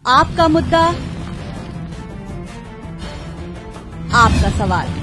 आपका मुद्दा, आपका सवाल।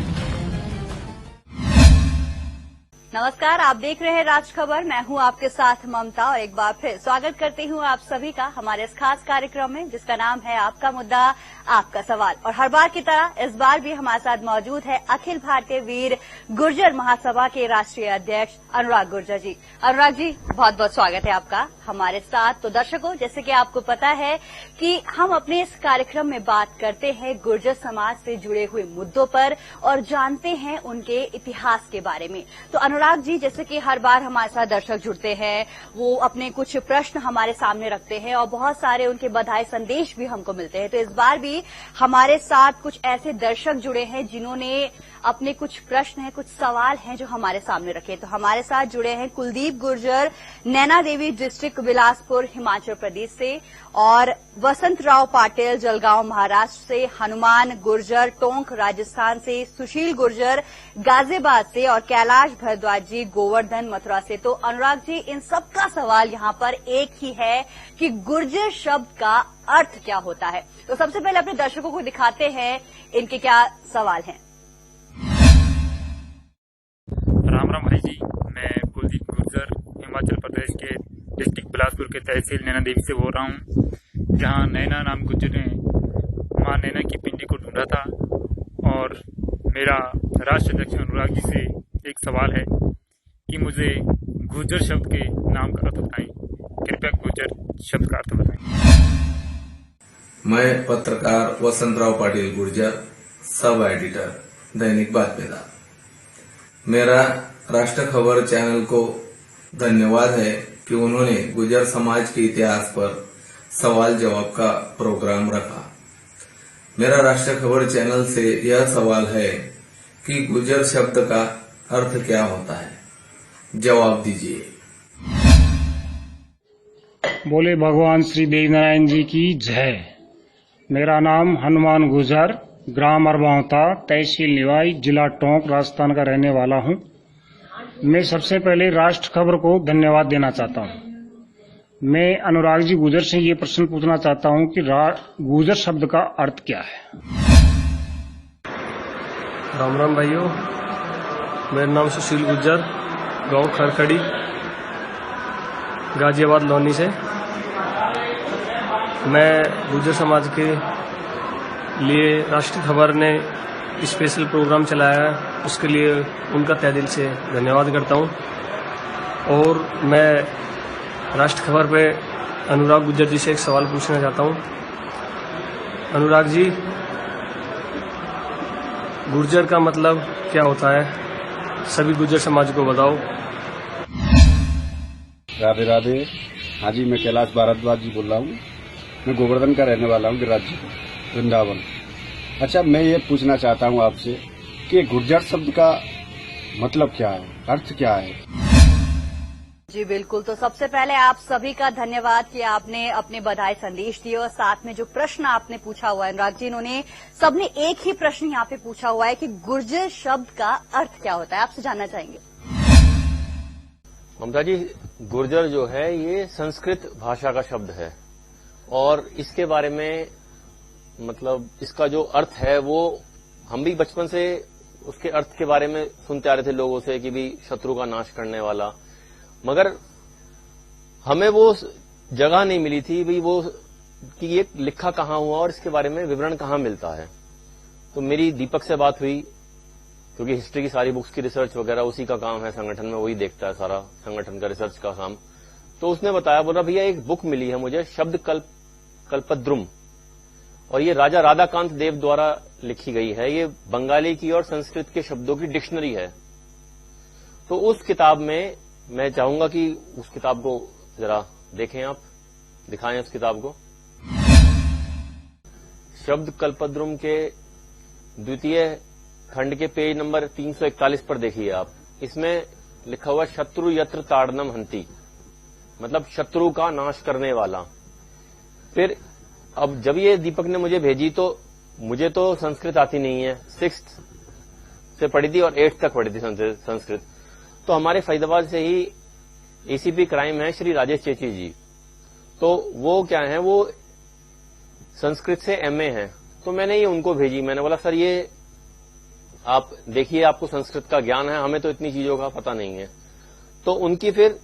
नमस्कार, आप देख रहे हैं राज खबर। मैं हूं आपके साथ ममता और एक बार फिर स्वागत करती हूं आप सभी का हमारे इस खास कार्यक्रम में जिसका नाम है आपका मुद्दा, आपका सवाल। और हर बार की तरह इस बार भी हमारे साथ मौजूद है अखिल भारतीय वीर गुर्जर महासभा के राष्ट्रीय अध्यक्ष अनुराग गुर्जर जी। अनुराग जी, बहुत बहुत स्वागत है आपका हमारे साथ। तो दर्शकों, जैसे कि आपको पता है कि हम अपने इस कार्यक्रम में बात करते हैं गुर्जर समाज से जुड़े हुए मुद्दों पर और जानते हैं उनके इतिहास के बारे में। तो अनुराग जी, जैसे कि हर बार हमारे साथ दर्शक जुड़ते हैं, वो अपने कुछ प्रश्न हमारे सामने रखते हैं और बहुत सारे उनके बधाई संदेश भी हमको मिलते हैं। तो इस बार भी हमारे साथ कुछ ऐसे दर्शक जुड़े हैं जिन्होंने अपने कुछ प्रश्न हैं, कुछ सवाल हैं जो हमारे सामने रखे। तो हमारे साथ जुड़े हैं कुलदीप गुर्जर, नैना देवी डिस्ट्रिक्ट बिलासपुर हिमाचल प्रदेश से, और वसंत राव पाटिल जलगांव महाराष्ट्र से, हनुमान गुर्जर टोंक राजस्थान से, सुशील गुर्जर गाजियाबाद से और कैलाश भारद्वाज जी गोवर्धन मथुरा से। तो अनुराग जी, इन सबका सवाल यहाँ पर एक ही है कि गुर्जर शब्द का अर्थ क्या होता है। तो सबसे पहले अपने दर्शकों को दिखाते हैं इनके क्या सवाल हैं। राम राम भाई जी, मैं कुलदीप गुर्जर हिमाचल प्रदेश के डिस्ट्रिक्ट बिलासपुर के तहसील नैना देवी से बोल रहा हूँ, जहाँ नैना नाम गुर्जर ने माँ नैना की पिंडी को ढूंढा था। और मेरा राष्ट्रीय अध्यक्ष अनुराग जी से एक सवाल है कि मुझे गुर्जर शब्द के नाम का अर्थ बताएं। कृपया गुर्जर शब्द का अर्थ बताएं। मैं पत्रकार वसंत राव पाटिल गुर्जर, सब एडिटर, दैनिक बातमीदार। मेरा राष्ट्र खबर चैनल को धन्यवाद है कि उन्होंने गुर्जर समाज के इतिहास पर सवाल जवाब का प्रोग्राम रखा। मेरा राष्ट्र खबर चैनल से यह सवाल है कि गुर्जर शब्द का अर्थ क्या होता है, जवाब दीजिए। बोले भगवान श्री देवनारायण जी की जय। मेरा नाम हनुमान गुर्जर, ग्राम अरबावता, तहसील निवाई, जिला टोंक, राजस्थान का रहने वाला हूं। मैं सबसे पहले राष्ट्र खबर को धन्यवाद देना चाहता हूं। मैं अनुराग जी गुर्जर से ये प्रश्न पूछना चाहता हूं कि गुर्जर शब्द का अर्थ क्या है। राम राम भाइयों, मेरा नाम सुशील गुर्जर, गांव खरखड़ी, गाजियाबाद लोनी से। मैं गुर्जर समाज के लिए राष्ट्रीय खबर ने स्पेशल प्रोग्राम चलाया है, उसके लिए उनका तहे दिल से धन्यवाद करता हूं। और मैं राष्ट्र खबर पे अनुराग गुर्जर जी से एक सवाल पूछना चाहता हूं। अनुराग जी, गुर्जर का मतलब क्या होता है, सभी गुर्जर समाज को बताओ। राधे राधे। हाँ जी, मैं कैलाश भारद्वाज जी बोल रहा हूँ। मैं गोवर्धन का रहने वाला हूँ, राज्य वृंदावन। अच्छा, मैं ये पूछना चाहता हूँ आपसे कि गुर्जर शब्द का मतलब क्या है, अर्थ क्या है। जी बिल्कुल। तो सबसे पहले आप सभी का धन्यवाद कि आपने अपने बधाई संदेश दिए और साथ में जो प्रश्न आपने पूछा हुआ है अनुराग जी, इन्होंने सबने एक ही प्रश्न यहाँ पे पूछा हुआ है कि गुर्जर शब्द का अर्थ क्या होता है। आपसे जानना चाहेंगे। ममता जी, गुर्जर जो है ये संस्कृत भाषा का शब्द है और इसके बारे में मतलब इसका जो अर्थ है वो हम भी बचपन से उसके अर्थ के बारे में सुनते आ रहे थे लोगों से कि भी शत्रु का नाश करने वाला, मगर हमें वो जगह नहीं मिली थी भी वो कि ये लिखा कहाँ हुआ और इसके बारे में विवरण कहाँ मिलता है। तो मेरी दीपक से बात हुई, क्योंकि हिस्ट्री की सारी बुक्स की रिसर्च वगैरह उसी का काम है संगठन में, वही देखता है सारा संगठन का रिसर्च का काम। तो उसने बताया, बोला भैया एक बुक मिली है मुझे, शब्द कल्पद्रुम, और ये राजा राधाकांत देव द्वारा लिखी गई है। ये बंगाली की और संस्कृत के शब्दों की डिक्शनरी है। तो उस किताब में मैं चाहूंगा कि उस किताब को जरा देखें, आप दिखाएं उस किताब को। शब्द कल्पद्रुम के द्वितीय खंड के पेज नंबर 341 पर देखिए आप। इसमें लिखा हुआ शत्रु यत्र ताड़नम हंति, मतलब शत्रु का नाश करने वाला। फिर अब जब ये दीपक ने मुझे भेजी तो मुझे तो संस्कृत आती नहीं है, 6th से पढ़ी थी और 8th तक पढ़ी थी संस्कृत। तो हमारे फरीदाबाद से ही एसीपी क्राइम है श्री राजेश चेची जी। तो वो क्या है, वो संस्कृत से एमए हैं। तो मैंने ये उनको भेजी, मैंने बोला सर ये आप देखिए, आपको संस्कृत का ज्ञान है, हमें तो इतनी चीजों का पता नहीं है। तो उनकी फिर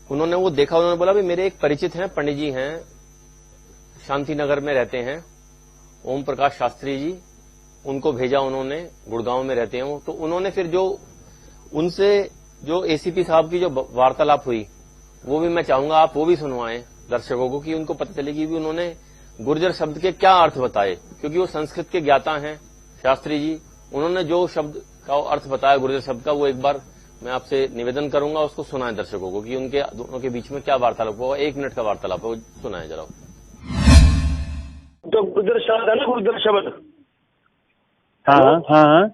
उन्होंने वो देखा, उन्होंने बोला भी मेरे एक परिचित हैं, पंडित जी हैं, शांति नगर में रहते हैं, ओम प्रकाश शास्त्री जी, उनको भेजा उन्होंने, गुड़गांव में रहते हैं वो। तो उन्होंने फिर जो उनसे जो एसीपी साहब की जो वार्तालाप हुई वो भी मैं चाहूंगा आप वो भी सुनवाएं दर्शकों को, कि उनको पता चले कि भी उन्होंने गुर्जर शब्द के क्या अर्थ बताए, क्योंकि वो संस्कृत के ज्ञाता हैं शास्त्री जी। उन्होंने जो शब्द का अर्थ बताया गुर्जर शब्द का, वो एक बार मैं आपसे निवेदन करूंगा उसको सुनाएं दर्शकों को, कि उनके दोनों के बीच में क्या वार्तालाप हुआ। 1 मिनट का वार्तालाप है, वो सुनाएं जरा। जो गुर्जर शब्द है ना, गुर्जर शब्द, हाँ,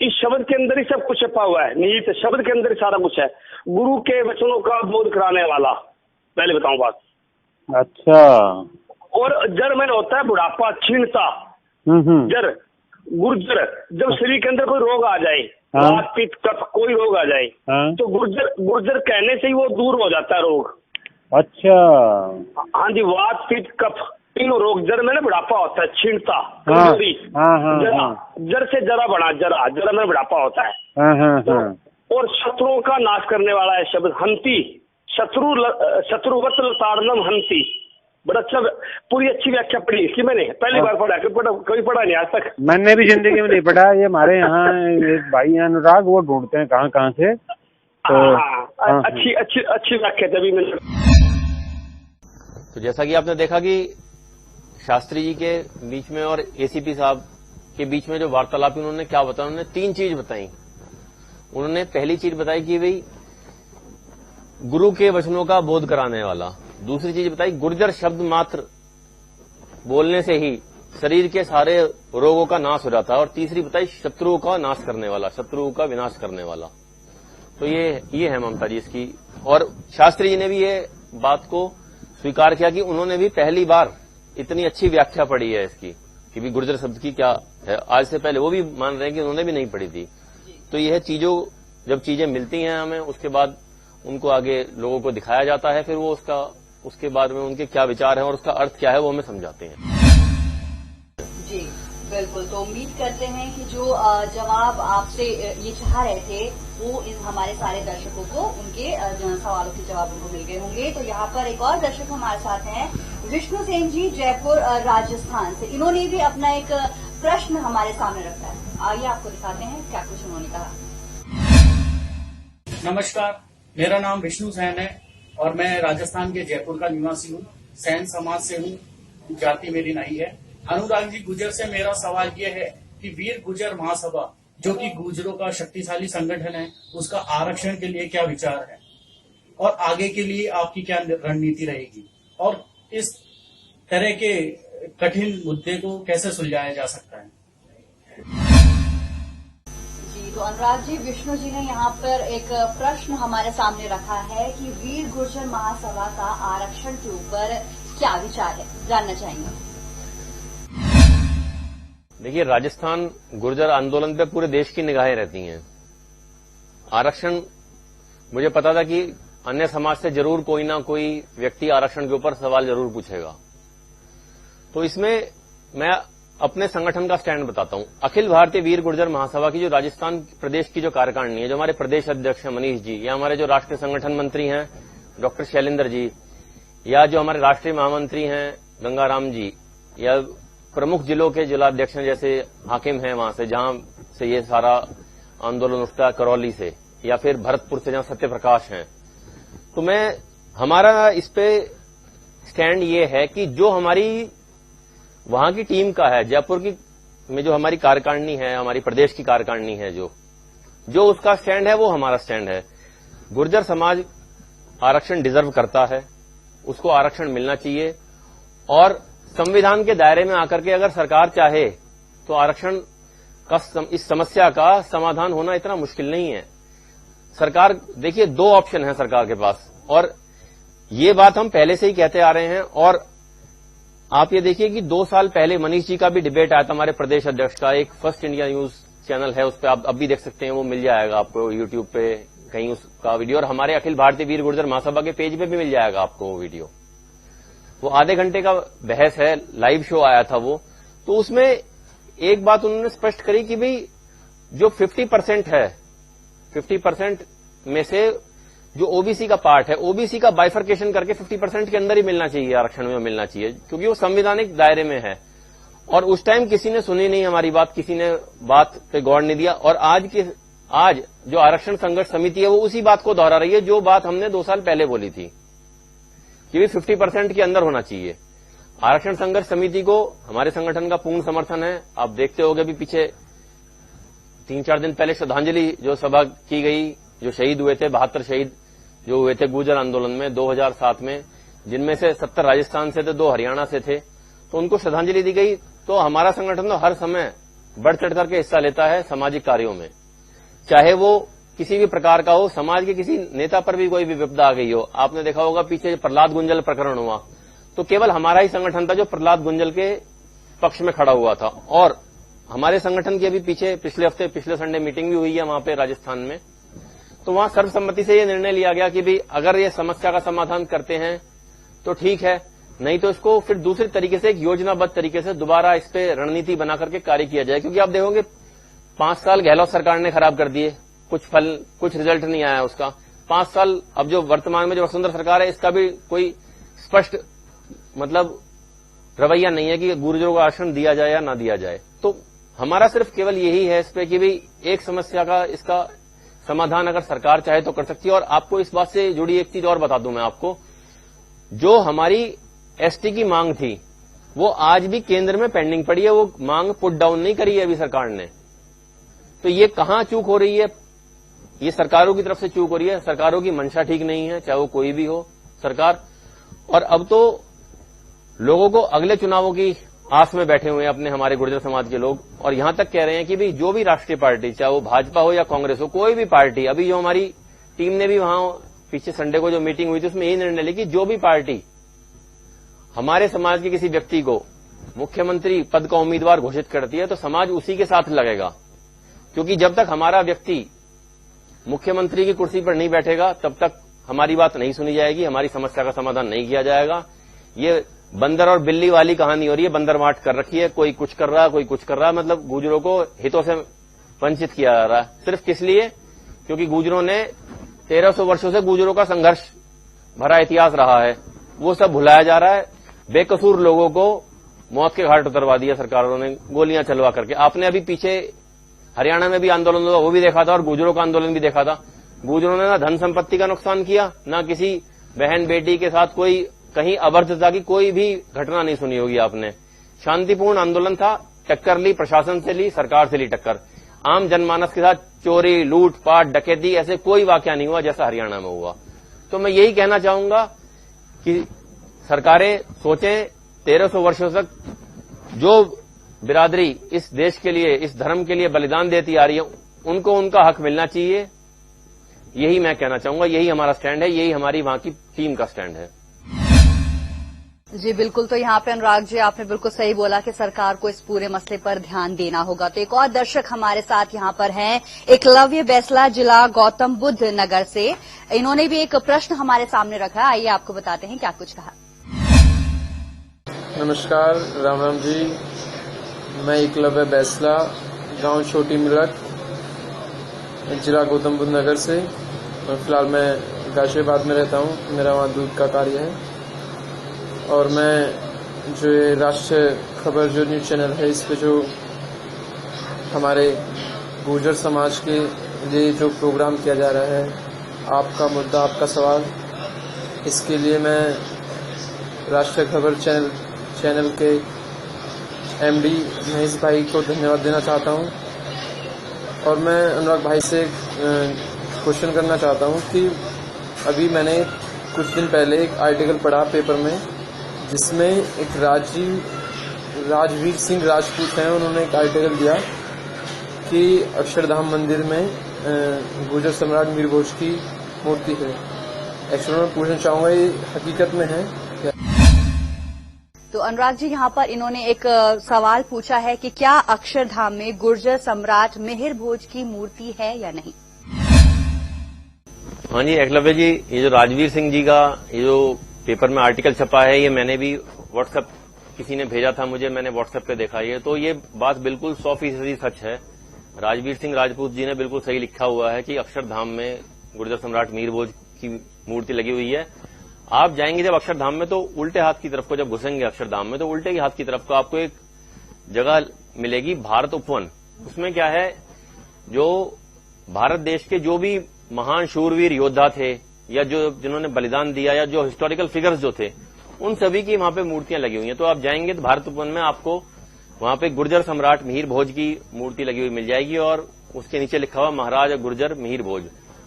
इस शब्द के अंदर ही सब कुछ छपा हुआ है, निहित शब्द के अंदर ही सारा कुछ है। गुरु के वचनों का बोध कराने वाला, पहले बताऊं बात। अच्छा। और जड़ में होता है बुढ़ापा, क्षीणता। जड़ गुर्जर, जब शरीर के अंदर कोई रोग आ जाए, वात पित्त कफ कोई रोग आ जाए, तो गुर्जर कहने से ही वो दूर हो जाता है रोग। अच्छा। हाँ जी, वात पित्त कफ तीनों रोग। जड़ में ना बुढ़ापा होता है, क्षीणता, कमजोरी, जड़ से जरा बना, जरा में बुढ़ापा होता है। और शत्रुओं का नाश करने वाला है शब्द हंती, शत्रुवत लताड़नम हंती। बड़ा अच्छा, पूरी अच्छी व्याख्या पढ़ी इसकी मैंने, पहली बार पढ़ा, कभी पढ़ा नहीं आज तक। मैंने भी जिंदगी में नहीं पढ़ा। ये हमारे यहाँ एक भाई हैं अनुराग, वो ढूंढते हैं कहाँ से। तो अच्छी व्याख्या तभी मैंने। तो जैसा कि आपने देखा कि शास्त्री जी के बीच में और एसीपी साहब के बीच में जो वार्तालाप, उन्होंने क्या बताया, उन्होंने 3 चीज बताई। उन्होंने पहली चीज बताई कि भाई गुरु के वचनों का बोध कराने वाला। दूसरी चीज बताई गुर्जर शब्द मात्र बोलने से ही शरीर के सारे रोगों का नाश हो जाता है। और तीसरी बताई शत्रुओं का नाश करने वाला, शत्रुओं का विनाश करने वाला। तो ये है ममता जी इसकी। और शास्त्री जी ने भी ये बात को स्वीकार किया कि उन्होंने भी पहली बार इतनी अच्छी व्याख्या पढ़ी है इसकी, कि भी गुर्जर शब्द की क्या है। आज से पहले वो भी मान रहे हैं कि उन्होंने भी नहीं पढ़ी थी। तो यह जब चीजें मिलती हैं हमें, उसके बाद उनको आगे लोगों को दिखाया जाता है, फिर वो उसके बाद में उनके क्या विचार हैं और उसका अर्थ क्या है वो हमें समझाते हैं। जी बिल्कुल। तो उम्मीद करते हैं कि जो जवाब आपसे ये चाह रहे थे वो इन हमारे सारे दर्शकों को उनके सवालों के जवाब उनको मिल गए होंगे। तो यहाँ पर एक और दर्शक हमारे साथ हैं, विष्णु सेन जी, जयपुर राजस्थान से। इन्होंने भी अपना एक प्रश्न हमारे सामने रखा है, आइए आपको दिखाते हैं क्या कुछ उन्होंने कहा। नमस्कार, मेरा नाम विष्णु सेन है और मैं राजस्थान के जयपुर का निवासी हूँ। सेन समाज से हूँ, जाति मेरी नहीं है। अनुराग जी गुर्जर से मेरा सवाल ये है कि वीर गुर्जर महासभा, जो कि गुर्जरों का शक्तिशाली संगठन है, उसका आरक्षण के लिए क्या विचार है और आगे के लिए आपकी क्या रणनीति रहेगी, और इस तरह के कठिन मुद्दे को कैसे सुलझाया जा सकता है। तो अनुराग जी, विष्णु जी ने यहाँ पर एक प्रश्न हमारे सामने रखा है कि वीर गुर्जर महासभा का आरक्षण के ऊपर क्या विचार है, जानना चाहेंगे। देखिए, राजस्थान गुर्जर आंदोलन पे पूरे देश की निगाहें रहती हैं। आरक्षण, मुझे पता था कि अन्य समाज से जरूर कोई ना कोई व्यक्ति आरक्षण के ऊपर सवाल जरूर पूछेगा। तो इसमें मैं अपने संगठन का स्टैंड बताता हूं। अखिल भारतीय वीर गुर्जर महासभा की जो राजस्थान प्रदेश की जो कार्यकारिणी है, जो हमारे प्रदेश अध्यक्ष हैं मनीष जी, या हमारे जो राष्ट्रीय संगठन मंत्री हैं डॉक्टर शैलेंद्र जी, या जो हमारे राष्ट्रीय महामंत्री हैं गंगाराम जी, या प्रमुख जिलों के जिलाध्यक्ष हैं, जैसे हाकिम हैं वहां से, जहां से ये सारा आंदोलन उठता है, करौली से, या फिर भरतपुर से जहां सत्य प्रकाश हैं। तो हमारा इस पे स्टैंड ये है कि जो हमारी वहां की टीम का है, जयपुर की में जो हमारी कार्यकारिणी है, हमारी प्रदेश की कार्यकारिणी है, जो उसका स्टैंड है वो हमारा स्टैंड है। गुर्जर समाज आरक्षण डिजर्व करता है, उसको आरक्षण मिलना चाहिए, और संविधान के दायरे में आकर के अगर सरकार चाहे तो आरक्षण का इस समस्या का समाधान होना इतना मुश्किल नहीं है। सरकार, देखिए 2 ऑप्शन है सरकार के पास, और ये बात हम पहले से ही कहते आ रहे हैं। और आप ये देखिए कि 2 साल पहले मनीष जी का भी डिबेट आया था हमारे प्रदेश अध्यक्ष का, एक फर्स्ट इंडिया न्यूज चैनल है, उस पर आप अब भी देख सकते हैं, वो मिल जाएगा आपको यूट्यूब पे कहीं उसका वीडियो, और हमारे अखिल भारतीय वीर गुर्जर महासभा के पेज पे भी मिल जाएगा आपको वो वीडियो। वो आधे घंटे का बहस है, लाइव शो आया था वो, तो उसमें एक बात उन्होंने स्पष्ट करी कि भाई जो 50% है, 50% में से जो ओबीसी का पार्ट है, ओबीसी का बाइफर्केशन करके 50% के अंदर ही मिलना चाहिए, आरक्षण में मिलना चाहिए, क्योंकि वो संवैधानिक दायरे में है। और उस टाइम किसी ने सुनी नहीं हमारी बात, किसी ने बात पे गौर नहीं दिया। और आज जो आरक्षण संघर्ष समिति है वो उसी बात को दोहरा रही है जो बात हमने 2 साल पहले बोली थी कि 50% के अंदर होना चाहिए। आरक्षण संघर्ष समिति को हमारे संगठन का पूर्ण समर्थन है। आप देखते होंगे भी पीछे 3-4 दिन पहले श्रद्धांजलि जो सभा की गई, जो शहीद हुए थे, 72 शहीद जो हुए थे गुर्जर आंदोलन में 2007 में, जिनमें से 70 राजस्थान से थे, 2 हरियाणा से थे, तो उनको श्रद्धांजलि दी गई। तो हमारा संगठन तो हर समय बढ़ चढ़ करके हिस्सा लेता है सामाजिक कार्यों में, चाहे वो किसी भी प्रकार का हो। समाज के किसी नेता पर भी कोई भी विपदा आ गई हो, आपने देखा होगा पीछे प्रहलाद गुंजल प्रकरण हुआ, तो केवल हमारा ही संगठन था जो प्रहलाद गुंजल के पक्ष में खड़ा हुआ था। और हमारे संगठन की अभी पिछले संडे मीटिंग भी हुई है वहां पे राजस्थान में, तो वहां सर्वसम्मति से ये निर्णय लिया गया कि भाई अगर ये समस्या का समाधान करते हैं तो ठीक है, नहीं तो इसको फिर दूसरे तरीके से, एक योजनाबद्ध तरीके से दोबारा इस पे रणनीति बना करके कार्य किया जाए। क्योंकि आप देखोगे 5 साल गहलोत सरकार ने खराब कर दिए, कुछ रिजल्ट नहीं आया उसका। 5 साल अब जो वर्तमान में जो वसुंधरा सरकार है, इसका भी कोई स्पष्ट मतलब रवैया नहीं है कि गुर्जरों को आरक्षण दिया जाए या ना दिया जाए। तो हमारा सिर्फ केवल यही है इस पे कि भाई एक समस्या का इसका समाधान अगर सरकार चाहे तो कर सकती है। और आपको इस बात से जुड़ी एक चीज और बता दूं मैं आपको, जो हमारी एसटी की मांग थी वो आज भी केंद्र में पेंडिंग पड़ी है, वो मांग पुट डाउन नहीं करी है अभी सरकार ने। तो ये कहां चूक हो रही है? ये सरकारों की तरफ से चूक हो रही है। सरकारों की मंशा ठीक नहीं है, चाहे वो कोई भी हो सरकार। और अब तो लोगों को अगले चुनावों की आस में बैठे हुए हैं अपने हमारे गुर्जर समाज के लोग, और यहां तक कह रहे हैं कि भाई जो भी राष्ट्रीय पार्टी, चाहे वो भाजपा हो या कांग्रेस हो, कोई भी पार्टी, अभी जो हमारी टीम ने भी वहां पीछे संडे को जो मीटिंग हुई थी उसमें यही निर्णय लिया कि जो भी पार्टी हमारे समाज के किसी व्यक्ति को मुख्यमंत्री पद का उम्मीदवार घोषित करती है तो समाज उसी के साथ लगेगा। क्योंकि जब तक हमारा व्यक्ति मुख्यमंत्री की कुर्सी पर नहीं बैठेगा तब तक हमारी बात नहीं सुनी जाएगी, हमारी समस्या का समाधान नहीं किया जाएगा। ये बंदर और बिल्ली वाली कहानी हो रही है, बंदर माट कर रखी है, कोई कुछ कर रहा है, कोई कुछ कर रहा है, मतलब गुर्जरों को हितों से वंचित किया जा रहा है। सिर्फ किस लिए? क्योंकि गुर्जरों ने 1300 वर्षों से गुर्जरों का संघर्ष भरा इतिहास रहा है, वो सब भुलाया जा रहा है। बेकसूर लोगों को मौत के घाट उतरवा दिया सरकारों ने गोलियां चलवा करके। आपने अभी पीछे हरियाणा में भी आंदोलन हुआ, वो भी देखा था, और गुर्जरों का आंदोलन भी देखा था। गुर्जरों ने ना धन संपत्ति का नुकसान किया, ना किसी बहन बेटी के साथ कोई कहीं अभद्रता की कोई भी घटना नहीं सुनी होगी आपने। शांतिपूर्ण आंदोलन था, टक्कर ली, प्रशासन से ली, सरकार से ली टक्कर। आम जनमानस के साथ चोरी, लूटपाट, डकैती ऐसे कोई वाकया नहीं हुआ जैसा हरियाणा में हुआ। तो मैं यही कहना चाहूंगा कि सरकारें सोचें, 1300 वर्षों तक जो बिरादरी इस देश के लिए, इस धर्म के लिए बलिदान देती आ रही है, उनको उनका हक मिलना चाहिए। यही मैं कहना चाहूंगा, यही हमारा स्टैंड है, यही हमारी वहां की टीम का स्टैंड है। जी बिल्कुल, तो यहाँ पे अनुराग जी आपने बिल्कुल सही बोला कि सरकार को इस पूरे मसले पर ध्यान देना होगा। तो एक और दर्शक हमारे साथ यहाँ पर हैं, एकलव्य बैसला, जिला गौतम बुद्ध नगर से। इन्होंने भी एक प्रश्न हमारे सामने रखा, आइए आपको बताते हैं क्या कुछ कहा। नमस्कार, राम राम जी। मैं एकलव्य बैसला, गांव छोटी मिलक, जिला गौतम बुद्ध नगर से। फिलहाल मैं गाजियाबाद में रहता हूँ, मेरा वहाँ दूध का कार्य है। और मैं जो राष्ट्रीय खबर जो न्यूज चैनल है, इस पे जो हमारे गुर्जर समाज के लिए जो प्रोग्राम किया जा रहा है, आपका मुद्दा आपका सवाल, इसके लिए मैं राष्ट्रीय खबर चैनल के एमडी महेश भाई को धन्यवाद देना चाहता हूं। और मैं अनुराग भाई से क्वेश्चन करना चाहता हूं कि अभी मैंने कुछ दिन पहले एक आर्टिकल पढ़ा पेपर में, जिसमें एक राजवीर सिंह राजपूत हैं, उन्होंने एक आर्टिकल दिया कि अक्षरधाम मंदिर में गुर्जर सम्राट मीर भोज की मूर्ति है। एक्चुअली मैं पूछना चाहूंगा, ये हकीकत में है क्या? तो अनुराग जी यहाँ पर इन्होंने एक सवाल पूछा है कि क्या अक्षरधाम में गुर्जर सम्राट मिहिर भोज की मूर्ति है या नहीं? हाँ जी एकलव्य जी, ये जो राजवीर सिंह जी का ये जो पेपर में आर्टिकल छपा है, ये मैंने भी व्हाट्सएप, किसी ने भेजा था मुझे, मैंने व्हाट्सएप पे देखा ये, तो ये बात बिल्कुल 100% सच है। राजवीर सिंह राजपूत जी ने बिल्कुल सही लिखा हुआ है कि अक्षरधाम में गुर्जर सम्राट मीर भोज की मूर्ति लगी हुई है। आप जाएंगे जब अक्षरधाम में तो उल्टे हाथ की तरफ को, जब घुसेंगे अक्षरधाम में तो उल्टे ही हाथ की तरफ को आपको एक जगह मिलेगी भारत उपवन। उसमें क्या है, जो भारत देश के जो भी महान शूरवीर योद्धा थे या जो जिन्होंने बलिदान दिया या जो हिस्टोरिकल फिगर्स जो थे, उन सभी की वहां पे मूर्तियां लगी हुई हैं। तो आप जाएंगे तो भारत उपवन में आपको वहां पे गुर्जर सम्राट मिहिर भोज की मूर्ति लगी हुई मिल जाएगी और उसके नीचे लिखा हुआ महाराज गुर्जर मिहिर भोज।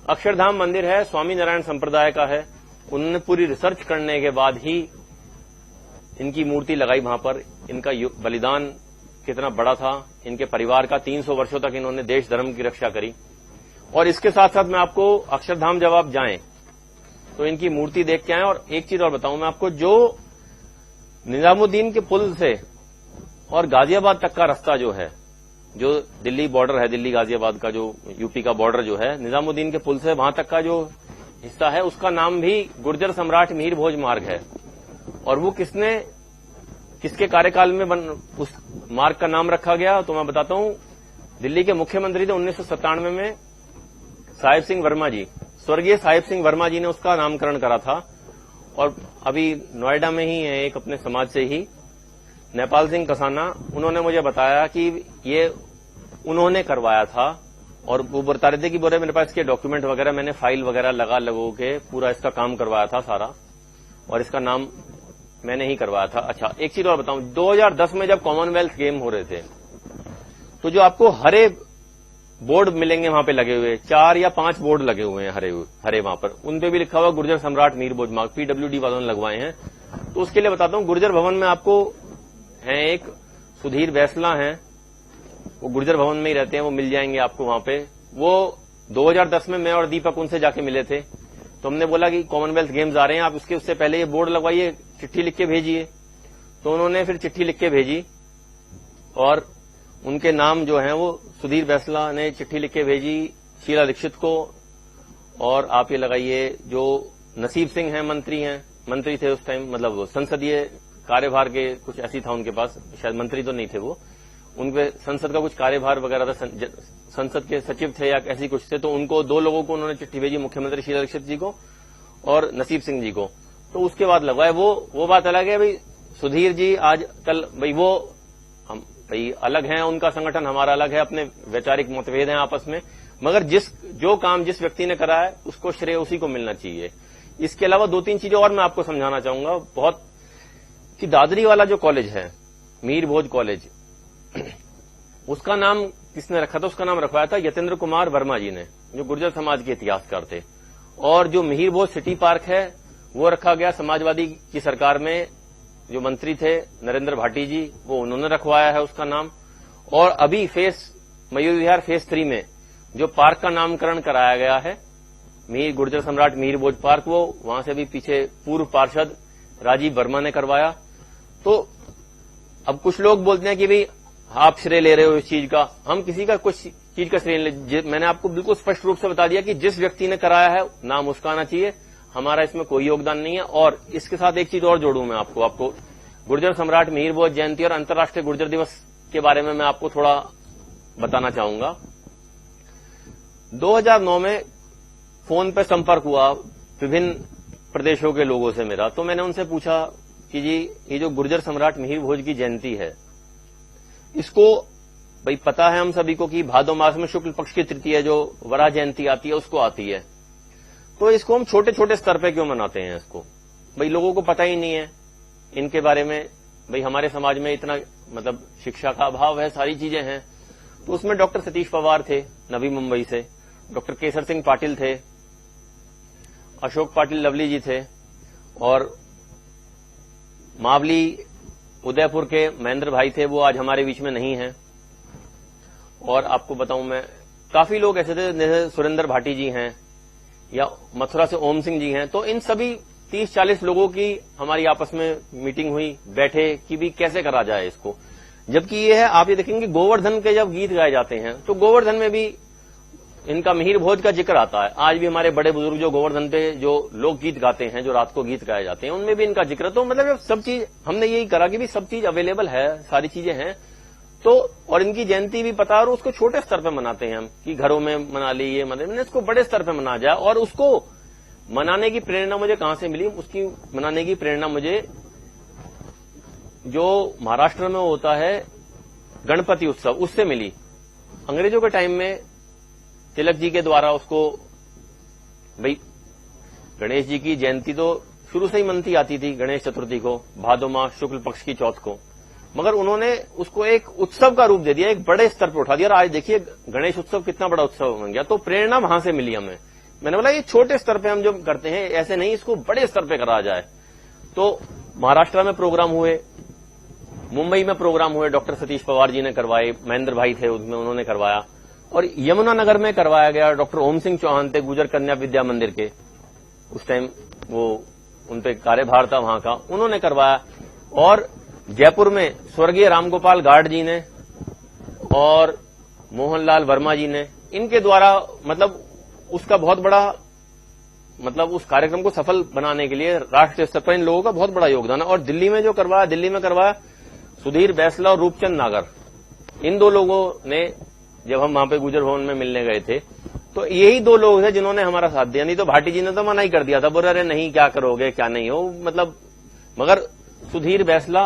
अक्षरधाम मंदिर है, स्वामी नारायण संप्रदाय का है। उन्होंने पूरी रिसर्च करने के बाद ही इनकी मूर्ति लगाई वहां पर। इनका बलिदान कितना बड़ा था, इनके परिवार का 300 वर्षों तक इन्होंने देश धर्म की रक्षा करी। और इसके साथ साथ मैं आपको अक्षरधाम जब आप जाएं तो इनकी मूर्ति देख के आए। और एक चीज और बताऊं मैं आपको, जो निजामुद्दीन के पुल से और गाजियाबाद तक का रास्ता जो है, जो दिल्ली बॉर्डर है, दिल्ली गाजियाबाद का जो यूपी का बॉर्डर जो है, निजामुद्दीन के पुल से वहां तक का जो हिस्सा है उसका नाम भी गुर्जर सम्राट मिहिर भोज मार्ग है। और वो किसके कार्यकाल में उस मार्ग का नाम रखा गया तो मैं बताता हूं। दिल्ली के मुख्यमंत्री थे 1997 में साहिब सिंह वर्मा जी, स्वर्गीय साहिब सिंह वर्मा जी ने उसका नामकरण करा था। और अभी नोएडा में ही है एक अपने समाज से ही, नेपाल सिंह कसाना, उन्होंने मुझे बताया कि ये उन्होंने करवाया था। और वो बता रहे थे कि बोले मेरे पास इसके डॉक्यूमेंट वगैरह, मैंने फाइल वगैरह लगो के पूरा इसका काम करवाया था सारा, और इसका नाम मैंने ही करवाया था। अच्छा, एक चीज और बताऊं, 2010 में जब कॉमनवेल्थ गेम हो रहे थे तो जो आपको हरे बोर्ड मिलेंगे वहां पे लगे हुए, 4 या 5 बोर्ड लगे हुए हैं हरे वहां पर, उन पे भी लिखा हुआ गुर्जर सम्राट मिहिर भोज मार्ग, पीडब्ल्यूडी वालों ने लगवाए हैं। तो उसके लिए बताता हूं, गुर्जर भवन में आपको है एक सुधीर बैसला हैं, वो गुर्जर भवन में ही रहते हैं, वो मिल जाएंगे आपको वहां पे। वो 2010 में मैं और दीपक उनसे जाके मिले थे, तो हमने बोला कि कॉमनवेल्थ गेम्स आ रहे हैं, आप उससे पहले ये बोर्ड लगवाइए, चिट्ठी लिख के भेजिए। तो उन्होंने फिर चिट्ठी लिख के भेजी और उनके नाम जो है वो सुधीर बैसला ने चिट्ठी लिख के भेजी शीला दीक्षित को। और आप ये लगाइए, जो नसीब सिंह हैं, मंत्री थे उस टाइम, मतलब वो संसदीय कार्यभार के कुछ ऐसी था उनके पास, शायद मंत्री तो नहीं थे वो, उनके संसद का कुछ कार्यभार वगैरह था, संसद के सचिव थे या ऐसी कुछ थे। तो उनको 2 लोगों को उन्होंने चिट्ठी भेजी, मुख्यमंत्री शीला दीक्षित जी को और नसीब सिंह जी को। तो उसके बाद लगवाए। वो बात अलग है भाई, सुधीर जी आज कल भाई वो हम भाई अलग हैं, उनका संगठन हमारा अलग है, अपने वैचारिक मतभेद हैं आपस में, मगर जो काम जिस व्यक्ति ने करा है उसको श्रेय उसी को मिलना चाहिए। इसके अलावा 2-3 चीजें और मैं आपको समझाना चाहूंगा बहुत, कि दादरी वाला जो कॉलेज है, मिहिर भोज कॉलेज, उसका नाम किसने रखा था? उसका नाम रखवाया था यतेंद्र कुमार वर्मा जी ने, जो गुर्जर समाज के इतिहासकार थे। और जो मिहिर भोज सिटी पार्क है वो रखा गया समाजवादी की सरकार में, जो मंत्री थे नरेंद्र भाटी जी, वो उन्होंने रखवाया है उसका नाम। और अभी मयूर विहार फेज 3 में जो पार्क का नामकरण कराया गया है गुर्जर सम्राट मिहिर भोज पार्क, वो वहां से भी पीछे पूर्व पार्षद राजीव वर्मा ने करवाया। तो अब कुछ लोग बोलते हैं कि भाई आप श्रेय ले रहे हो इस चीज का, हम किसी का कुछ चीज का श्रेय ले। मैंने आपको बिल्कुल स्पष्ट रूप से बता दिया कि जिस व्यक्ति ने कराया है नाम उसका आना चाहिए, हमारा इसमें कोई योगदान नहीं है। और इसके साथ एक चीज और जोड़ूं मैं आपको गुर्जर सम्राट मिहिर भोज जयंती और अंतर्राष्ट्रीय गुर्जर दिवस के बारे में मैं आपको थोड़ा बताना चाहूंगा। 2009 में फोन पे संपर्क हुआ विभिन्न प्रदेशों के लोगों से मेरा, तो मैंने उनसे पूछा कि जी ये जो गुर्जर सम्राट मिहिर भोज की जयंती है, इसको भाई पता है हम सभी को कि भादो मास में शुक्ल पक्ष की तृतीया जो वराह जयंती आती है उसको आती है, तो इसको हम छोटे छोटे स्तर पे क्यों मनाते हैं? इसको भाई लोगों को पता ही नहीं है इनके बारे में। भाई हमारे समाज में इतना मतलब शिक्षा का अभाव है, सारी चीजें हैं। तो उसमें डॉक्टर सतीश पवार थे नवी मुंबई से, डॉक्टर केसर सिंह पाटिल थे, अशोक पाटिल लवली जी थे, और मावली उदयपुर के महेंद्र भाई थे, वो आज हमारे बीच में नहीं हैं। और आपको बताऊं मैं, काफी लोग ऐसे थे जैसे सुरेंद्र भाटी जी हैं या मथुरा से ओम सिंह जी हैं। तो इन सभी 30-40 लोगों की हमारी आपस में मीटिंग हुई, बैठे कि भी कैसे करा जाए इसको। जबकि ये है, आप ये देखेंगे गोवर्धन के जब गीत गाए जाते हैं तो गोवर्धन में भी इनका मिहिर भोज का जिक्र आता है। आज भी हमारे बड़े बुजुर्ग जो गोवर्धन पे जो लोकगीत गाते हैं, जो रात को गीत गाए जाते हैं, उनमें भी इनका जिक्र। तो मतलब सब चीज हमने यही करा कि भी सब चीज अवेलेबल है, सारी चीजें हैं। तो और इनकी जयंती भी पता है, और उसको छोटे स्तर पे मनाते हैं हम कि घरों में मना ली, ये मैंने इसको बड़े स्तर पे मना जाए। और उसको मनाने की प्रेरणा मुझे कहां से मिली? उसकी मनाने की प्रेरणा मुझे जो महाराष्ट्र में होता है गणपति उत्सव, उससे मिली। अंग्रेजों के टाइम में तिलक जी के द्वारा उसको, भाई गणेश जी की जयंती तो शुरू से ही मनती आती थी, गणेश चतुर्थी को, भादो माह शुक्ल पक्ष की चौथ को, मगर उन्होंने उसको एक उत्सव का रूप दे दिया, एक बड़े स्तर पर उठा दिया। और आज देखिए गणेश उत्सव कितना बड़ा उत्सव बन गया। तो प्रेरणा वहां से मिली हमें। मैंने बोला ये छोटे स्तर पे हम जो करते हैं, ऐसे नहीं, इसको बड़े स्तर पे करा जाए। तो महाराष्ट्र में प्रोग्राम हुए, मुंबई में प्रोग्राम हुए, डॉक्टर सतीश पवार जी ने करवाए, महेंद्र भाई थे उसमें, उन्होंने करवाया। और यमुनानगर में करवाया गया, डॉक्टर ओम सिंह चौहान थे गुजर कन्या विद्या मंदिर के, उस टाइम वो उनपे कार्यभार था वहां का, उन्होंने करवाया। और जयपुर में स्वर्गीय रामगोपाल गार्ड जी ने और मोहनलाल वर्मा जी ने, इनके द्वारा मतलब उसका बहुत बड़ा, मतलब उस कार्यक्रम को सफल बनाने के लिए राष्ट्रीय स्तर पर इन लोगों का बहुत बड़ा योगदान है। और दिल्ली में जो करवाया, दिल्ली में करवाया सुधीर बैसला और रूपचंद नागर, इन दो लोगों ने, जब हम वहां पे गुजर भवन में मिलने गए थे, तो यही दो लोग थे जिन्होंने हमारा साथ दिया। नहीं तो भाटी जी ने तो मना ही कर दिया था, बोल रहे नहीं क्या करोगे क्या नहीं हो, मतलब। मगर सुधीर बैसला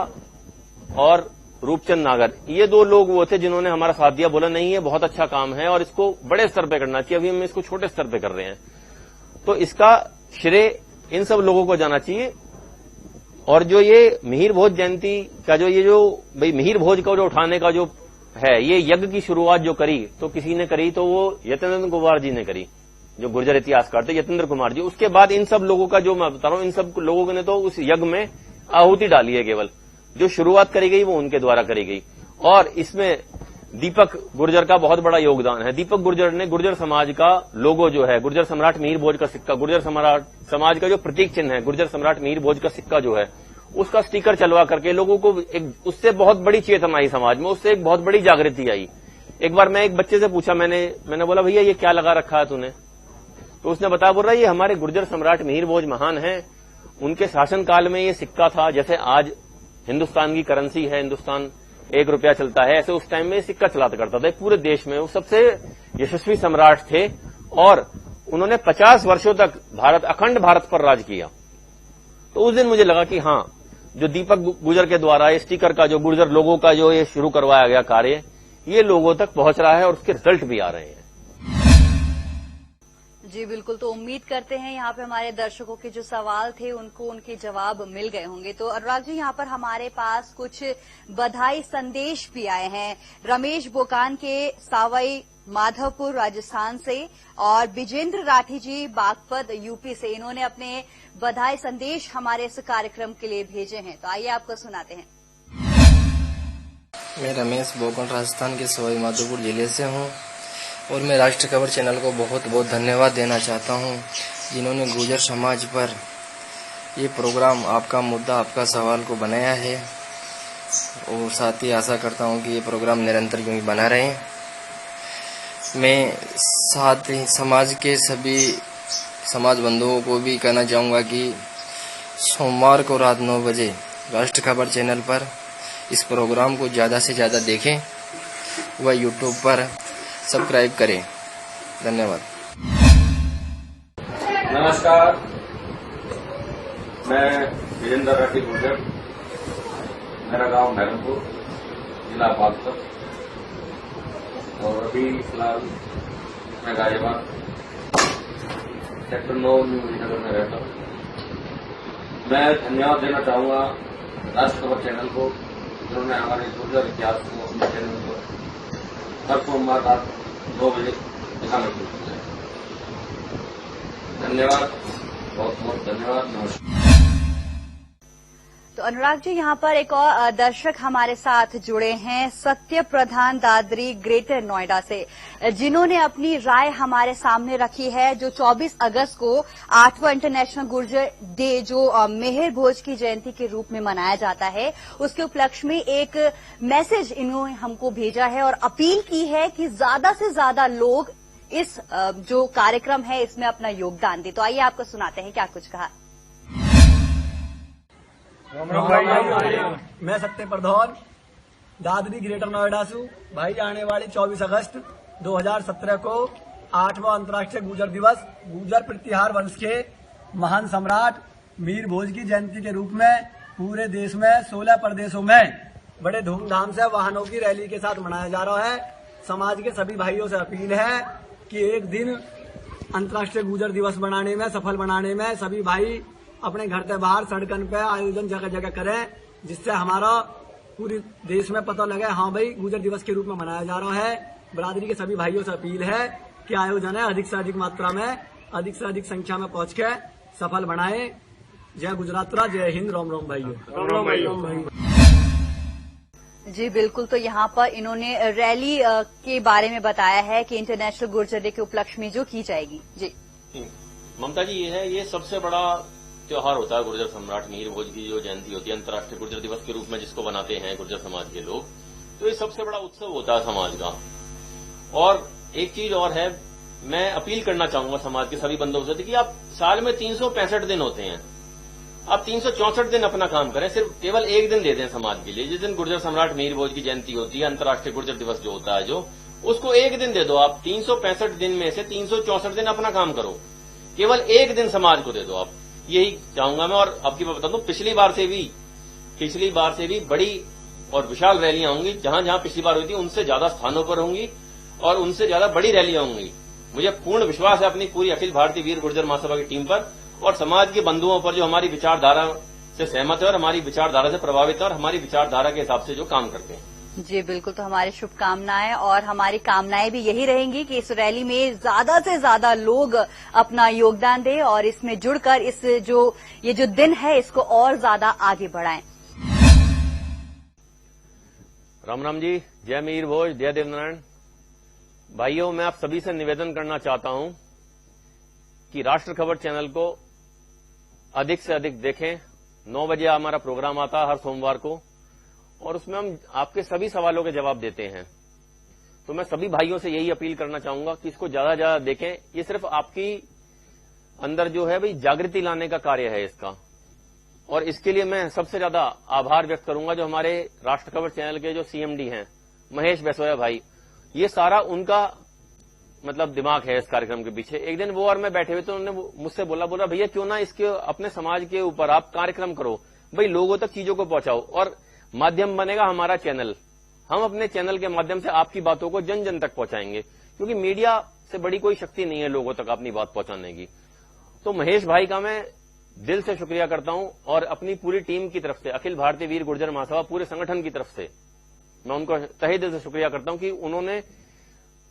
और रूपचंद नागर, ये दो लोग वो थे जिन्होंने हमारा साथ दिया, बोला नहीं ये बहुत अच्छा काम है और इसको बड़े स्तर पे करना चाहिए, अभी हम इसको छोटे स्तर पे कर रहे हैं। तो इसका श्रेय इन सब लोगों को जाना चाहिए। और जो ये मिहिर भोज जयंती का जो भाई मिहिर भोज का जो उठाने का जो है, ये यज्ञ की शुरुआत जो करी तो किसी ने करी, तो वो यतेंद्र कुमार जी ने करी, जो गुर्जर इतिहासकार थे यतेंद्र कुमार जी। उसके बाद इन सब लोगों का जो मैं बता रहा हूं, इन सब लोगों ने तो उस यज्ञ में आहुति डाली है। केवल जो शुरुआत करी गई वो उनके द्वारा करी गई। और इसमें दीपक गुर्जर का बहुत बड़ा योगदान है। दीपक गुर्जर ने गुर्जर समाज का लोगो जो है, गुर्जर सम्राट मिहिर भोज का सिक्का, गुर्जर समाज का जो प्रतीक चिन्ह है, गुर्जर सम्राट मिहिर भोज का सिक्का जो है, उसका स्टिकर चलवा करके लोगों को उससे बहुत बड़ी चेतना आई समाज में, उससे एक बहुत बड़ी जागृति आई। एक बार मैं एक बच्चे से पूछा, मैंने बोला भैया ये क्या लगा रखा है तूने? तो उसने बताया, बोल रहा ये हमारे गुर्जर सम्राट मिहिर भोज महान है, उनके शासनकाल में ये सिक्का था। जैसे आज हिंदुस्तान की करेंसी है, हिंदुस्तान 1 रुपया चलता है, ऐसे उस टाइम में सिक्का चलाता करता था पूरे देश में। वो सबसे यशस्वी सम्राट थे और उन्होंने 50 वर्षों तक अखंड भारत पर राज किया। तो उस दिन मुझे लगा कि हाँ, जो दीपक गुर्जर के द्वारा ये स्टिकर का, जो गुर्जर लोगों का जो ये शुरू करवाया गया कार्य, ये लोगों तक पहुंच रहा है और उसके रिजल्ट भी आ रहे हैं। जी बिल्कुल। तो उम्मीद करते हैं यहाँ पे हमारे दर्शकों के जो सवाल थे उनको उनके जवाब मिल गए होंगे। तो अनुराग जी, यहाँ पर हमारे पास कुछ बधाई संदेश भी आए हैं। रमेश बोकान के सावई माधवपुर राजस्थान से और विजेंद्र राठी जी बागपत यूपी से, इन्होंने अपने बधाई संदेश हमारे इस कार्यक्रम के लिए भेजे हैं। तो आइए आपको सुनाते हैं। मैं रमेश बोकान राजस्थान के सवाई माधोपुर जिले से हूँ और मैं राष्ट्र खबर चैनल को बहुत बहुत धन्यवाद देना चाहता हूँ, जिन्होंने गुर्जर समाज पर ये प्रोग्राम आपका मुद्दा आपका सवाल को बनाया है। और साथ ही आशा करता हूँ कि ये प्रोग्राम निरंतर यूं ही बना रहे। मैं साथ ही समाज के सभी समाज बंधुओं को भी कहना चाहूँगा कि सोमवार को रात 9 बजे राष्ट्र खबर चैनल पर इस प्रोग्राम को ज़्यादा से ज़्यादा देखें व यूट्यूब पर सब्सक्राइब करें। धन्यवाद। नमस्कार, मैं विजेंद्र राठी गुर्जर, मेरा गांव महरमपुर, जिला बागपत, और अभी फिलहाल मैं गाजियाबाद सेक्टर 9 न्यू नगर में रहता हूँ। मैं धन्यवाद देना चाहूँगा राष्ट्र खबर चैनल को, जिन्होंने हमारे गुर्जर इतिहास को अपने चैनल पर हर सोमवार रात 9 बजे दिखाने की कोशिश है। धन्यवाद, बहुत बहुत धन्यवाद। नमस्कार। तो अनुराग जी, यहाँ पर एक और दर्शक हमारे साथ जुड़े हैं, सत्य प्रधान दादरी ग्रेटर नोएडा से, जिन्होंने अपनी राय हमारे सामने रखी है। जो 24 अगस्त को 8वां इंटरनेशनल गुर्जर डे जो मिहिर भोज की जयंती के रूप में मनाया जाता है, उसके उपलक्ष्य में एक मैसेज इन्होंने हमको भेजा है और अपील की है कि ज्यादा से ज्यादा लोग इस जो कार्यक्रम है इसमें अपना योगदान दे। तो आइए आपको सुनाते हैं क्या कुछ कहा। मैं सत्य प्रधान दादरी ग्रेटर नोएडा से भाई आने वाली 24 अगस्त 2017 को 8वां अंतर्राष्ट्रीय गुर्जर दिवस गुर्जर प्रतिहार वंश के महान सम्राट मीर भोज की जयंती के रूप में पूरे देश में 16 प्रदेशों में बड़े धूमधाम से वाहनों की रैली के साथ मनाया जा रहा है। समाज के सभी भाइयों से अपील है कि एक दिन अंतर्राष्ट्रीय गुर्जर दिवस बनाने में, सफल बनाने में सभी भाई अपने घर से बाहर सड़कन पे आयोजन जगह जगह करें, जिससे हमारा पूरे देश में पता लगे हाँ भाई गुर्जर दिवस के रूप में मनाया जा रहा है। बरादरी के सभी भाइयों से अपील है कि आयोजन है अधिक से अधिक मात्रा में, अधिक से अधिक संख्या में पहुंच के सफल बनाए। जय गुजरात, जय हिंद, राम राम भाइयों। जी बिल्कुल, तो यहाँ पर इन्होंने रैली के बारे में बताया है कि इंटरनेशनल गुर्जर डे के उपलक्ष्य में जो की जाएगी। जी ममता जी, ये सबसे बड़ा त्योहार होता है गुर्जर सम्राट मीर भोज की जो जयंती होती है अंतर्राष्ट्रीय गुर्जर दिवस के रूप में जिसको बनाते हैं गुर्जर समाज के लोग। तो ये सबसे बड़ा उत्सव होता है समाज का। और एक चीज और है, मैं अपील करना चाहूंगा समाज के सभी बंधुओं से कि आप साल में 365 दिन होते हैं, आप 364 दिन अपना काम करें, सिर्फ केवल एक दिन दे दें समाज के लिए। जिस दिन गुर्जर सम्राट मीर भोज की जयंती होती है, अंतर्राष्ट्रीय गुर्जर दिवस जो होता है जो, उसको एक दिन दे दो। आप 365 दिन में से 364 दिन अपना काम करो, केवल एक दिन समाज को दे दो आप। यही चाहूंगा मैं। और अब की मैं बता दूं, पिछली बार से भी बड़ी और विशाल रैलियां होंगी। जहां जहां पिछली बार हुई थी उनसे ज्यादा स्थानों पर होंगी और उनसे ज्यादा बड़ी रैलियां होंगी। मुझे पूर्ण विश्वास है अपनी पूरी अखिल भारतीय वीर गुर्जर महासभा की टीम पर और समाज के बंधुओं पर जो हमारी विचारधारा से सहमत है और हमारी विचारधारा से प्रभावित है और हमारी विचारधारा के हिसाब से जो काम करते हैं। जी बिल्कुल, तो हमारी शुभकामनाएं और हमारी कामनाएं भी यही रहेंगी कि इस रैली में ज्यादा से ज्यादा लोग अपना योगदान दें और इसमें जुड़कर ये जो दिन है इसको और ज्यादा आगे बढ़ाएं। राम राम जी, जय मीर भोज, जय देवनारायण। भाइयों, मैं आप सभी से निवेदन करना चाहता हूं कि राष्ट्र खबर चैनल को अधिक से अधिक देखें। 9 बजे हमारा प्रोग्राम आता है हर सोमवार को और उसमें हम आपके सभी सवालों के जवाब देते हैं। तो मैं सभी भाइयों से यही अपील करना चाहूंगा कि इसको ज्यादा से ज्यादा देखें। ये सिर्फ आपकी अंदर जो है भाई जागृति लाने का कार्य है इसका, और इसके लिए मैं सबसे ज्यादा आभार व्यक्त करूंगा जो हमारे राष्ट्र खबर चैनल के जो सीएमडी हैं महेश बैसोया भाई। ये सारा उनका मतलब दिमाग है इस कार्यक्रम के पीछे। एक दिन वो और मैं बैठे हुए तो उन्होंने मुझसे बोला भैया क्यों ना इसके अपने समाज के ऊपर आप कार्यक्रम करो, भाई लोगों तक चीजों को पहुंचाओ और माध्यम बनेगा हमारा चैनल। हम अपने चैनल के माध्यम से आपकी बातों को जन जन तक पहुंचाएंगे, क्योंकि मीडिया से बड़ी कोई शक्ति नहीं है लोगों तक अपनी बात पहुंचाने की। तो महेश भाई का मैं दिल से शुक्रिया करता हूं और अपनी पूरी टीम की तरफ से, अखिल भारतीय वीर गुर्जर महासभा पूरे संगठन की तरफ से मैं उनको तहे दिल से शुक्रिया करता हूं कि उन्होंने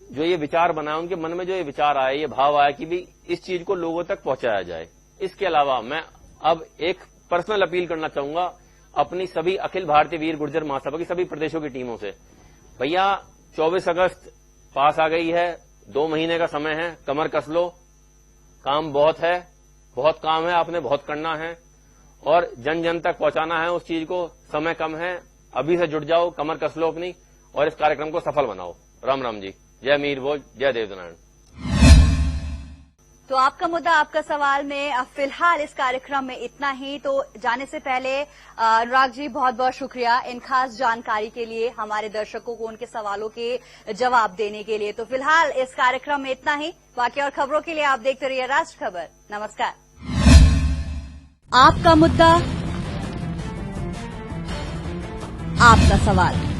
जो ये विचार बनाया, उनके मन में जो ये विचार आया, ये भाव आया कि भी इस चीज को लोगों तक पहुंचाया जाए। इसके अलावा मैं अब एक पर्सनल अपील करना चाहूंगा अपनी सभी अखिल भारतीय वीर गुर्जर महासभा की सभी प्रदेशों की टीमों से। भैया 24 अगस्त पास आ गई है, 2 महीने का समय है, कमर कस लो, काम बहुत है, बहुत काम है, आपने बहुत करना है और जन जन तक पहुंचाना है उस चीज को। समय कम है, अभी से जुट जाओ, कमर कस लो अपनी और इस कार्यक्रम को सफल बनाओ। राम राम जी, जय मीर भोज, जय देवनारायण। तो आपका मुद्दा आपका सवाल में फिलहाल इस कार्यक्रम में इतना ही। तो जाने से पहले अनुराग जी बहुत बहुत शुक्रिया इन खास जानकारी के लिए, हमारे दर्शकों को उनके सवालों के जवाब देने के लिए। तो फिलहाल इस कार्यक्रम में इतना ही। बाकी और खबरों के लिए आप देखते रहिए राष्ट्र खबर। नमस्कार। आपका मुद्दा आपका सवाल।